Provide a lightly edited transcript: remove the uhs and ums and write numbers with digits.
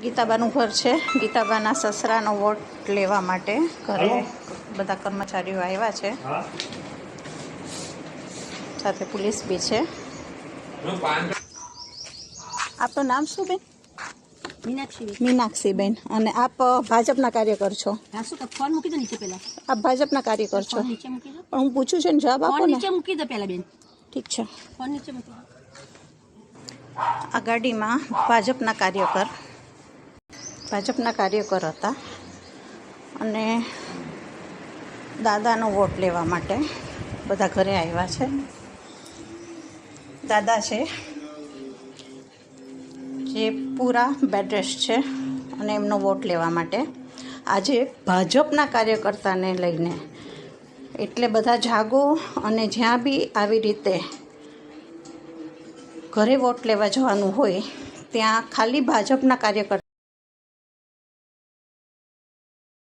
ગીતાબાનું ઘર છે. ગીતાબાના સસરાનો વોટ લેવા માટે ઘરે બધા કર્મચારીઓ આવ્યા છે, સાથે પોલીસ બી છે. આપનું નામ શું બેન? મીનાક્ષીબેન. અને આપ ભાજપના કાર્યકર છો? ફોન મૂકી દો નીચે પહેલા. આપ ભાજપના કાર્યકર છો? નીચે મૂકી દો. પણ હું પૂછું છું ને, જવાબ આપો ને. નીચે મૂકી દો પહેલા બેન. ઠીક છે. ફોન નીચે મૂકી દો. આ ગાડીમાં ભાજપના કાર્યકર હતા અને દાદાનો વોટ લેવા માટે બધા ઘરે આવ્યા છે. દાદા છે જે પૂરા બેડ રેસ્ટ છે અને એમનો વોટ લેવા માટે આજે ભાજપના કાર્યકર્તાને લઈને, એટલે બધા જાગો અને જ્યાં બી આવી રીતે ઘરે વોટ લેવા જવાનું હોય ત્યાં ખાલી ભાજપના કાર્યકર્તા